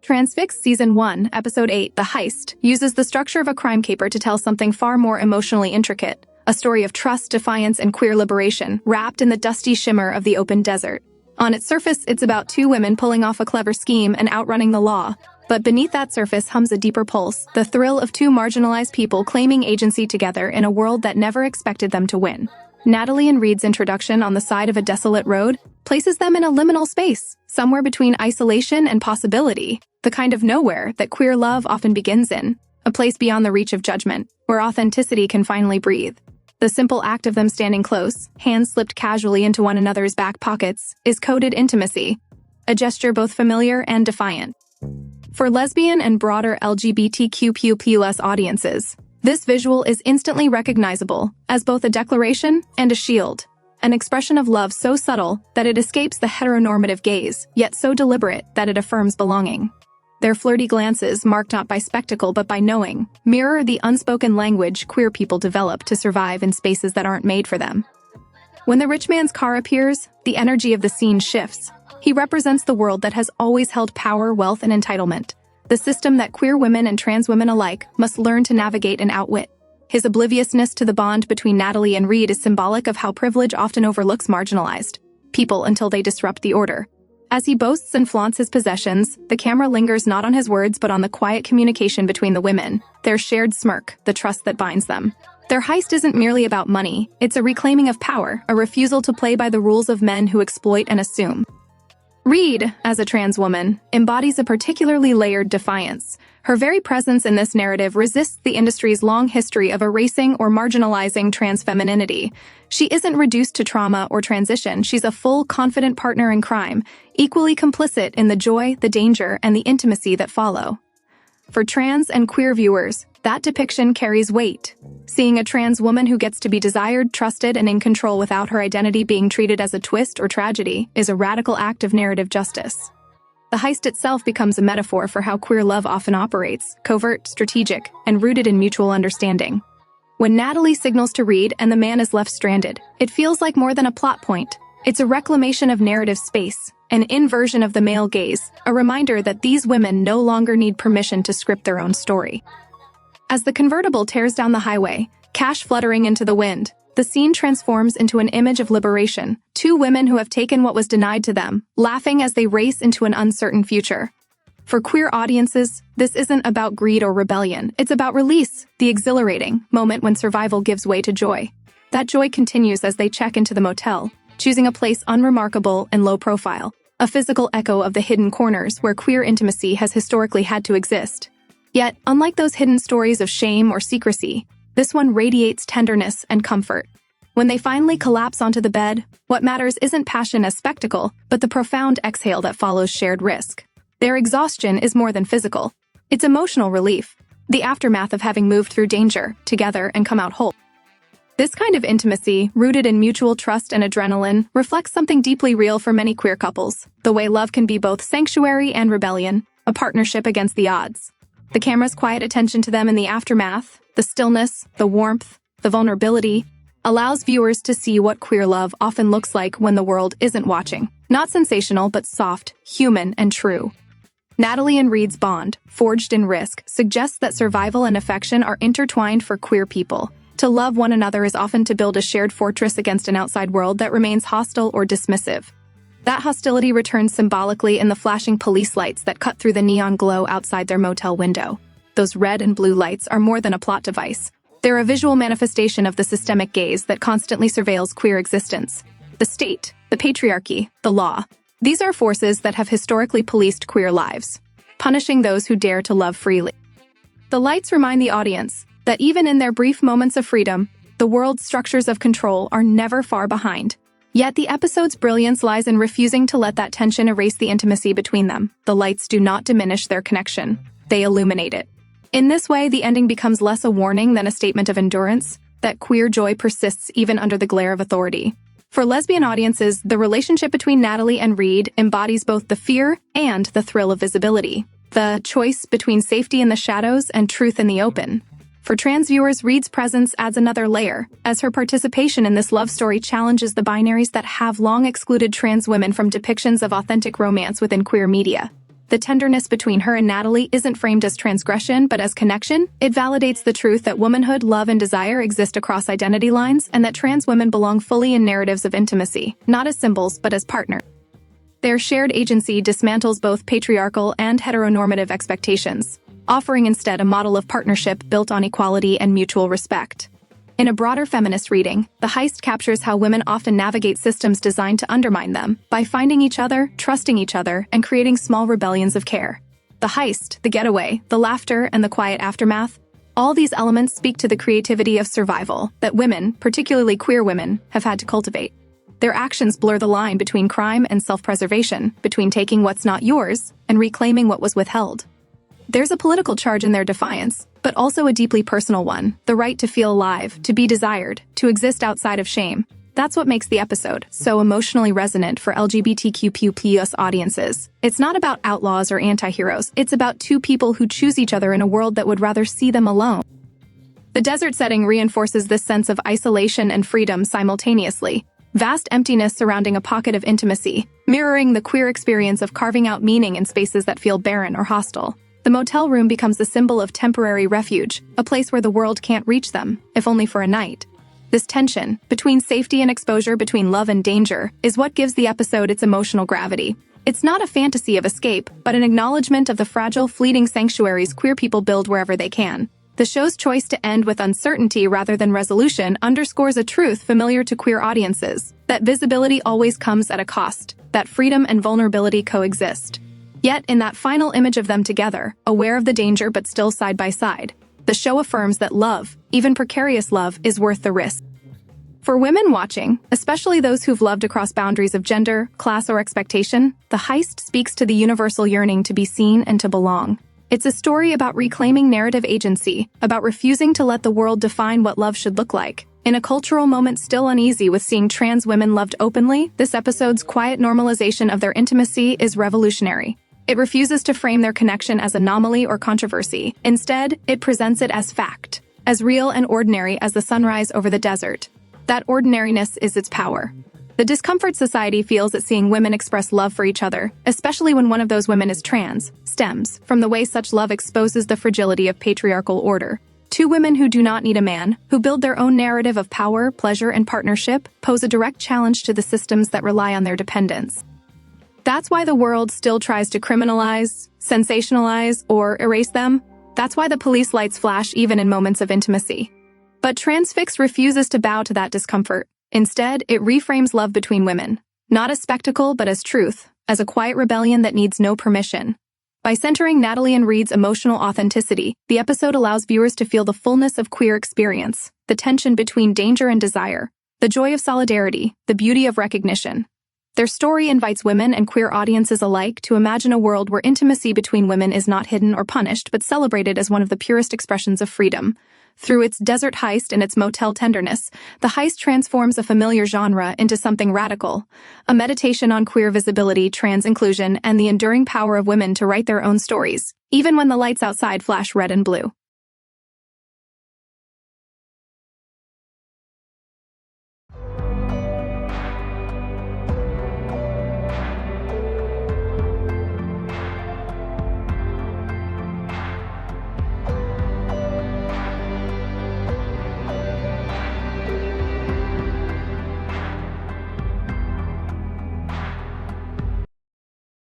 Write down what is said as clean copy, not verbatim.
Transfix Season 1, Episode 8, The Heist, uses the structure of a crime caper to tell something far more emotionally intricate, a story of trust, defiance, and queer liberation, wrapped in the dusty shimmer of the open desert. On its surface, it's about two women pulling off a clever scheme and outrunning the law. But beneath that surface hums a deeper pulse, the thrill of two marginalized people claiming agency together in a world that never expected them to win. Natalie and Reed's introduction on the side of a desolate road places them in a liminal space, somewhere between isolation and possibility, the kind of nowhere that queer love often begins in, a place beyond the reach of judgment, where authenticity can finally breathe. The simple act of them standing close, hands slipped casually into one another's back pockets, is coded intimacy, a gesture both familiar and defiant. For lesbian and broader LGBTQ+ audiences, this visual is instantly recognizable as both a declaration and a shield, an expression of love so subtle that it escapes the heteronormative gaze, yet so deliberate that it affirms belonging. Their flirty glances, marked not by spectacle but by knowing, mirror the unspoken language queer people develop to survive in spaces that aren't made for them. When the rich man's car appears, the energy of the scene shifts. He represents the world that has always held power, wealth, and entitlement, the system that queer women and trans women alike must learn to navigate and outwit. His obliviousness to the bond between Natalie and Reed is symbolic of how privilege often overlooks marginalized people until they disrupt the order. As he boasts and flaunts his possessions, the camera lingers not on his words but on the quiet communication between the women, their shared smirk, the trust that binds them. Their heist isn't merely about money, it's a reclaiming of power, a refusal to play by the rules of men who exploit and assume. Reed, as a trans woman, embodies a particularly layered defiance. Her very presence in this narrative resists the industry's long history of erasing or marginalizing trans femininity. She isn't reduced to trauma or transition, she's a full, confident partner in crime, equally complicit in the joy, the danger, and the intimacy that follow. For trans and queer viewers, that depiction carries weight. Seeing a trans woman who gets to be desired, trusted, and in control without her identity being treated as a twist or tragedy is a radical act of narrative justice. The heist itself becomes a metaphor for how queer love often operates, covert, strategic, and rooted in mutual understanding. When Natalie signals to Reed and the man is left stranded, it feels like more than a plot point. It's a reclamation of narrative space, an inversion of the male gaze, a reminder that these women no longer need permission to script their own story. As the convertible tears down the highway, cash fluttering into the wind, the scene transforms into an image of liberation, two women who have taken what was denied to them, laughing as they race into an uncertain future. For queer audiences, this isn't about greed or rebellion, it's about release, the exhilarating moment when survival gives way to joy. That joy continues as they check into the motel, choosing a place unremarkable and low profile, a physical echo of the hidden corners where queer intimacy has historically had to exist. Yet, unlike those hidden stories of shame or secrecy, this one radiates tenderness and comfort. When they finally collapse onto the bed, what matters isn't passion as spectacle, but the profound exhale that follows shared risk. Their exhaustion is more than physical. It's emotional relief, the aftermath of having moved through danger, together, and come out whole. This kind of intimacy, rooted in mutual trust and adrenaline, reflects something deeply real for many queer couples, the way love can be both sanctuary and rebellion, a partnership against the odds. The camera's quiet attention to them in the aftermath, the stillness, the warmth, the vulnerability, allows viewers to see what queer love often looks like when the world isn't watching. Not sensational, but soft, human, and true. Natalie and Reed's bond, forged in risk, suggests that survival and affection are intertwined for queer people. To love one another is often to build a shared fortress against an outside world that remains hostile or dismissive. That hostility returns symbolically in the flashing police lights that cut through the neon glow outside their motel window. Those red and blue lights are more than a plot device. They're a visual manifestation of the systemic gaze that constantly surveils queer existence. The state, the patriarchy, the law. These are forces that have historically policed queer lives, punishing those who dare to love freely. The lights remind the audience that even in their brief moments of freedom, the world's structures of control are never far behind. Yet the episode's brilliance lies in refusing to let that tension erase the intimacy between them. The lights do not diminish their connection, they illuminate it. In this way, the ending becomes less a warning than a statement of endurance, that queer joy persists even under the glare of authority. For lesbian audiences, the relationship between Natalie and Reed embodies both the fear and the thrill of visibility, the choice between safety in the shadows and truth in the open. For trans viewers, Reed's presence adds another layer, as her participation in this love story challenges the binaries that have long excluded trans women from depictions of authentic romance within queer media. The tenderness between her and Natalie isn't framed as transgression, but as connection. It validates the truth that womanhood, love, and desire exist across identity lines, and that trans women belong fully in narratives of intimacy, not as symbols, but as partners. Their shared agency dismantles both patriarchal and heteronormative expectations, offering instead a model of partnership built on equality and mutual respect. In a broader feminist reading, The Heist captures how women often navigate systems designed to undermine them by finding each other, trusting each other, and creating small rebellions of care. The heist, the getaway, the laughter, and the quiet aftermath, all these elements speak to the creativity of survival that women, particularly queer women, have had to cultivate. Their actions blur the line between crime and self-preservation, between taking what's not yours and reclaiming what was withheld. There's a political charge in their defiance, but also a deeply personal one, the right to feel alive, to be desired, to exist outside of shame. That's what makes the episode so emotionally resonant for LGBTQ+ audiences. It's not about outlaws or anti-heroes, it's about two people who choose each other in a world that would rather see them alone. The desert setting reinforces this sense of isolation and freedom simultaneously. Vast emptiness surrounding a pocket of intimacy, mirroring the queer experience of carving out meaning in spaces that feel barren or hostile. The motel room becomes the symbol of temporary refuge, a place where the world can't reach them, if only for a night. This tension, between safety and exposure, between love and danger, is what gives the episode its emotional gravity. It's not a fantasy of escape, but an acknowledgement of the fragile, fleeting sanctuaries queer people build wherever they can. The show's choice to end with uncertainty rather than resolution underscores a truth familiar to queer audiences, that visibility always comes at a cost, that freedom and vulnerability coexist. Yet, in that final image of them together, aware of the danger but still side by side, the show affirms that love, even precarious love, is worth the risk. For women watching, especially those who've loved across boundaries of gender, class, or expectation, The Heist speaks to the universal yearning to be seen and to belong. It's a story about reclaiming narrative agency, about refusing to let the world define what love should look like. In a cultural moment still uneasy with seeing trans women loved openly, this episode's quiet normalization of their intimacy is revolutionary. It refuses to frame their connection as anomaly or controversy. Instead, it presents it as fact, as real and ordinary as the sunrise over the desert. That ordinariness is its power. The discomfort society feels at seeing women express love for each other, especially when one of those women is trans, stems from the way such love exposes the fragility of patriarchal order. Two women who do not need a man, who build their own narrative of power, pleasure, and partnership, pose a direct challenge to the systems that rely on their dependence. That's why the world still tries to criminalize, sensationalize, or erase them. That's why the police lights flash even in moments of intimacy. But Transfix refuses to bow to that discomfort. Instead, it reframes love between women, not as spectacle but as truth, as a quiet rebellion that needs no permission. By centering Natalie and Reed's emotional authenticity, the episode allows viewers to feel the fullness of queer experience, the tension between danger and desire, the joy of solidarity, the beauty of recognition. Their story invites women and queer audiences alike to imagine a world where intimacy between women is not hidden or punished, but celebrated as one of the purest expressions of freedom. Through its desert heist and its motel tenderness, The Heist transforms a familiar genre into something radical, a meditation on queer visibility, trans inclusion, and the enduring power of women to write their own stories, even when the lights outside flash red and blue.